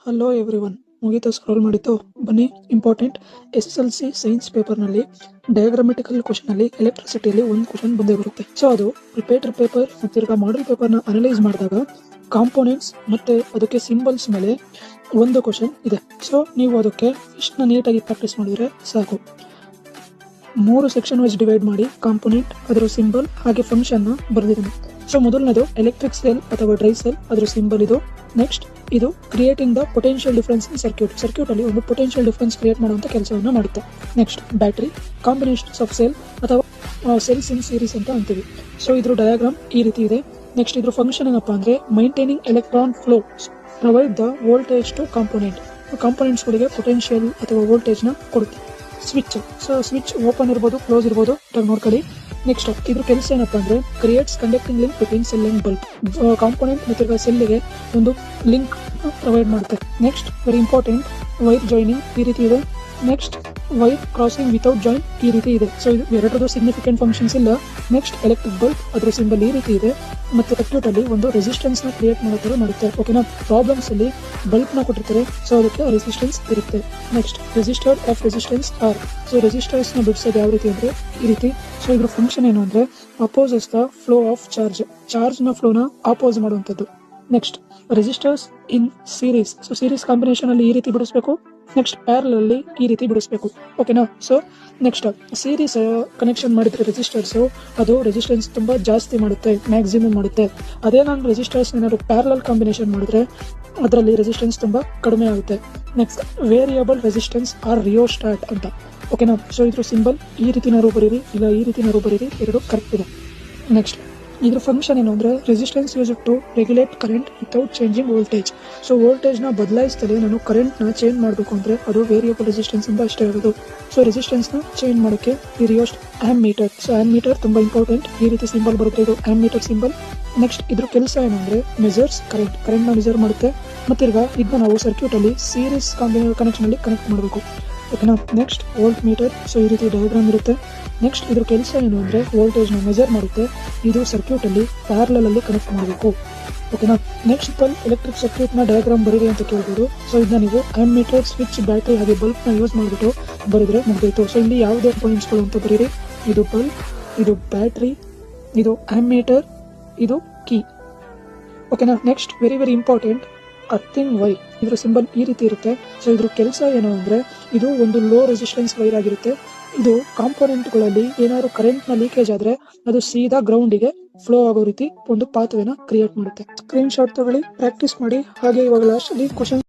Hello everyone, ಮುಗೀತಾ scroll ಮಾಡಿದ್ದು? ಬನ್ನಿ, ಇಂಪಾರ್ಟೆಂಟ್ SSLC ಸೈನ್ಸ್ ಪೇಪರ್ನಲ್ಲಿ ಡಯಾಗ್ರಾಮೆಟಿಕಲ್ ಕ್ವಶನಲ್ಲಿ ಎಲೆಕ್ಟ್ರಿಸಿಟಿಯಲ್ಲಿ ಒಂದು ಕ್ವಶನ್ ಬಂದೇ ಬರುತ್ತೆ. ಸೊ ಅದು ರಿಪೀಟರ್ ಪೇಪರ್ ಮತ್ತು ಮಾಡೆಲ್ ಪೇಪರ್ನ ಅನಲೈಸ್ ಮಾಡಿದಾಗ ಕಾಂಪೋನೆಂಟ್ಸ್ ಮತ್ತೆ ಅದಕ್ಕೆ ಸಿಂಬಲ್ಸ್ ಮೇಲೆ ಒಂದು ಕ್ವಶನ್ ಇದೆ. ಸೊ ನೀವು ಅದಕ್ಕೆ ಇಷ್ಟನ್ನ ನೀಟಾಗಿ ಪ್ರಾಕ್ಟೀಸ್ ಮಾಡಿದ್ರೆ ಸಾಕು. 3 ಸೆಕ್ಷನ್ ವೈಸ್ ಡಿವೈಡ್ ಮಾಡಿ ಕಾಂಪೋನೆಂಟ್, ಅದರ ಸಿಂಬಲ್ ಹಾಗೆ ಫಂಕ್ಷನ್ನ ಬರೆದಿದ್ದೀನಿ. ಸೊ ಮೊದಲನೇದು ಎಲೆಕ್ಟ್ರಿಕ್ ಸೆಲ್ ಅಥವಾ ಡ್ರೈ ಸೆಲ್, ಅದರ ಸಿಂಬಲ್ ಇದು. ನೆಕ್ಸ್ಟ್ ಇದು creating the potential difference in circuit ಅಲ್ಲಿ ಒಂದು ಪೊಟೆನ್ಷಿಯಲ್ ಡಿಫರೆನ್ಸ್ ಕ್ರಿಯೇಟ್ ಮಾಡುವಂತ ಕೆಲಸವನ್ನು ಮಾಡುತ್ತೆ. Next battery, combinations of cell ಅಥವಾ ಸೆಲ್ಸ್ ಇನ್ ಸೀರೀಸ್ ಅಂತ ಅಂತೀವಿ. ಸೊ ಇದ್ರ ಡಯಾಗ್ರಾಮ್ ಈ ರೀತಿ ಇದೆ. ನೆಕ್ಸ್ಟ್ ಇದ್ರ ಫಂಕ್ಷನ್ ಏನಪ್ಪಾ ಅಂದ್ರೆ maintaining electron flow, provide the voltage to components ಗಳಿಗೆ ಪೊಟೆನ್ಷಿಯಲ್ ಅಥವಾ ವೋಲ್ಟೇಜ್ ನ ಕೊಡುತ್ತೆ. ಸ್ವಿಚ್ ಓಪನ್ ಇರ್ಬೋದು, ಕ್ಲೋಸ್ ಇರ್ಬೋದು, ನೋಡ್ಕೊಳ್ಳಿ. ನೆಕ್ಸ್ಟ್ ಇದ್ರ ಕೆಲಸ ಏನಪ್ಪಾ ಅಂದ್ರೆ creates conducting link between cell and bulb, component ಮತ್ತು ಸೆಲ್ಗೆ ಒಂದು ಲಿಂಕ್ ಪ್ರೊವೈಡ್ ಮಾಡುತ್ತೆ. Next very important, wire joining ಈ ರೀತಿ ಇದೆ. Next wire crossing without join ಈ ರೀತಿ ಇದೆ. ಸೊ ಇದು ಎರಡರದ್ದು ಸಿಗ್ನಿಫಿಕೆಂಟ್ ಫಂಕ್ಷನ್ಸ್ ಇಲ್ಲ. ನೆಕ್ಸ್ಟ್ ಎಲೆಕ್ಟ್ರಿಕ್ ಬಲ್ಬ್, ಅದರ ಸಿಂಬಲ್ ಈ ರೀತಿ ಇದೆ. ಮತ್ತೆ ಸರ್ಕ್ಯೂಟ್ ಅಲ್ಲಿ ಒಂದು ರೆಸಿಸ್ಟೆನ್ಸ್ ನ ಕ್ರಿಯೇಟ್ ಮಾಡೋ ತರ ಮಾಡುತ್ತೆ. ಓಕೆನಾ? ಪ್ರಾಬ್ಲಮ್ಸ್ ಅಲ್ಲಿ ಬಲ್ಬ್ ನ ಕೊಟ್ಟಿರ್ತಾರೆ, ಸೊ ಅದಕ್ಕೆ ರೆಸಿಸ್ಟೆನ್ಸ್ ಇರುತ್ತೆ. Next resistor of resistance R. So resistors ನ ಬಿಡಿಸೋದು ಯಾವ ರೀತಿ ಅಂದ್ರೆ ಈ ರೀತಿ. ಸೊ ಇದ್ರ ಫಂಕ್ಷನ್ ಏನು ಅಂದ್ರೆ ಅಪೋಸಸ್ ದ ಫ್ಲೋ ಆಫ್ ಚಾರ್ಜ್ ನ ಫ್ಲೋ ನ ಅಪೋಸ್ ಮಾಡುವಂತದ್ದು. Next resistors in series. So series combination ಅಲ್ಲಿ ಈ ರೀತಿ ಬಿಡಿಸ್ಬೇಕು. ನೆಕ್ಸ್ಟ್ ಪ್ಯಾರಲ್ ಅಲ್ಲಿ ಈ ರೀತಿ ಬಿಡಿಸ್ಬೇಕು. ಓಕೆನಾ? ಸೊ ನೆಕ್ಸ್ಟ್ ಸೀರೀಸ್ ಕನೆಕ್ಷನ್ ಮಾಡಿದ್ರೆ ರೆಸಿಸ್ಟರ್ಸ್ ಅದು ರೆಸಿಸ್ಟೆನ್ಸ್ ತುಂಬಾ ಜಾಸ್ತಿ ಮಾಡುತ್ತೆ, ಮ್ಯಾಕ್ಸಿಮಮ್ ಮಾಡುತ್ತೆ. ಅದೇ ನಾನು ರೆಸಿಸ್ಟರ್ಸ್ ಏನಾದ್ರು ಪ್ಯಾರಲಲ್ ಕಾಂಬಿನೇಷನ್ ಮಾಡಿದ್ರೆ ಅದರಲ್ಲಿ ರೆಸಿಸ್ಟೆನ್ಸ್ ತುಂಬಾ ಕಡಿಮೆ ಆಗುತ್ತೆ. Next variable resistance or rheostat ಅಂತ. ಓಕೆನಾ? ಸೊ ಇದ್ರ ಸಿಂಬಲ್ ಈ ರೀತಿನಾರು ಬರೀರಿ, ಇಲ್ಲ ಈ ರೀತಿನಾರು ಬರೀರಿ, ಎರಡು ಕರೆಕ್ಟ್ ಇದೆ. ನೆಕ್ಸ್ಟ್ ಇದ್ರ ಫಂಕ್ಷನ್ ಏನು ಅಂದ್ರೆ resistance use to regulate current without changing voltage. So voltage ನ ಬದಲಾಯಿಸ್ತಲೇ ನಾನು ಕರೆಂಟ್ ನ ಚೇಂಜ್ ಮಾಡಬೇಕು ಅಂದ್ರೆ ಅದು ವೇರಿಯಬಲ್ ರೆಸಿಸ್ಟೆನ್ಸ್ ಅಂತ ಅಷ್ಟೇ ಇರೋದು. ಸೊ ರೆಸಿಸ್ಟೆನ್ಸ್ ನ ಚೇಂಜ್ ಮಾಡೋಕೆ ಆಮ್ಮೀಟರ್. ಸೊ ಆಮ್ಮೀಟರ್ ತುಂಬಾ ಇಂಪಾರ್ಟೆಂಟ್. ಈ ರೀತಿ ಸಿಂಬಲ್ ಬರುತ್ತೆ, ಇದು ಆಮ್ಮೀಟರ್ ಸಿಂಬಲ್. ನೆಕ್ಸ್ಟ್ ಇದ್ರ ಕೆಲಸ ಏನು ಅಂದ್ರೆ ಮೆಜರ್ಸ್ ಕರೆಂಟ್ ನ ಮೆಜರ್ ಮಾಡುತ್ತೆ. ಮತ್ತೆ ಇದನ್ನ ನಾವು ಸರ್ಕ್ಯೂಟ್ ಅಲ್ಲಿ ಸೀರೀಸ್ ಕನೆಕ್ಷನ್ ಅಲ್ಲಿ ಕನೆಕ್ಟ್ ಮಾಡಬೇಕು. ಓಕೆನಾ? Next volt meter. ಸೊ ಈ ರೀತಿ ಡಯಾಗ್ರಾಮ್ ಇರುತ್ತೆ. ನೆಕ್ಸ್ಟ್ ಇದ್ರ ಕೆಲಸ ಏನು ಅಂದ್ರೆ ವೋಲ್ಟೇಜ್ ನ ಮೆಜರ್ ಮಾಡುತ್ತೆ. ಇದು ಸರ್ಕ್ಯೂಟ್ ಅಲ್ಲಿ ಪ್ಯಾರಲಲ್ ಅಲ್ಲಿ ಕನೆಕ್ಟ್ ಮಾಡಬೇಕು. ಓಕೆನಾ? ನೆಕ್ಸ್ಟ್ ಎಲೆಕ್ಟ್ರಿಕ್ ಸರ್ಕ್ಯೂಟ್ ನ ಡಯಾಗ್ರಾಮ್ ಬರೀರಿ ಅಂತ ಕೇಳ್ಬೋದು. ಸೊ ಇದನ್ನ ನೀವು ಆಮ್ಮೀಟರ್, ಸ್ವಿಚ್, ಬ್ಯಾಟರಿ ಹಾಗೆ ಬಲ್ಬ್ ನ ಯೂಸ್ ಮಾಡಿಬಿಟ್ಟು ಬರೆದ್ರೆ ಮುಗಿದೋಯ್ತು. ಸೊ ಇಲ್ಲಿ ಯಾವುದೇ ಪಾಯಿಂಟ್ಸ್ಗಳು ಅಂತ ಬರೀರಿ. ಇದು ಬಲ್ಬ್, ಇದು ಬ್ಯಾಟರಿ, ಇದು ಆಮ್ಮೀಟರ್, ಇದು ಕೀ. ಓಕೆನಾ? Next very very important, earthing wire. ಇದ್ರ ಸಿಂಬಲ್ ಈ ರೀತಿ ಇರುತ್ತೆ. ಸೊ ಇದ್ರ ಕೆಲಸ ಏನು ಅಂದ್ರೆ ಇದು ಒಂದು ಲೋ ರೆಸಿಸ್ಟೆನ್ಸ್ ವೈರ್ ಆಗಿರುತ್ತೆ. ಇದು ಕಾಂಪೋನೆಂಟ್ಗಳಲ್ಲಿ ಏನಾದ್ರು ಕರೆಂಟ್ ನ ಲೀಕೇಜ್ ಆದ್ರೆ ಅದು ಸೀದಾ ಗ್ರೌಂಡಿಗೆ ಫ್ಲೋ ಆಗೋ ರೀತಿ ಒಂದು ಪಾತ್ವೆನ ಕ್ರಿಯೇಟ್ ಮಾಡುತ್ತೆ. ಸ್ಕ್ರೀನ್ ಶಾಟ್ ತಗೊಳ್ಳಿ, ಪ್ರಾಕ್ಟೀಸ್ ಮಾಡಿ. ಹಾಗೆ ಇವಾಗ ಲಾಸ್ಟ್ ಅಲ್ಲಿ ಕ್ವಶನ್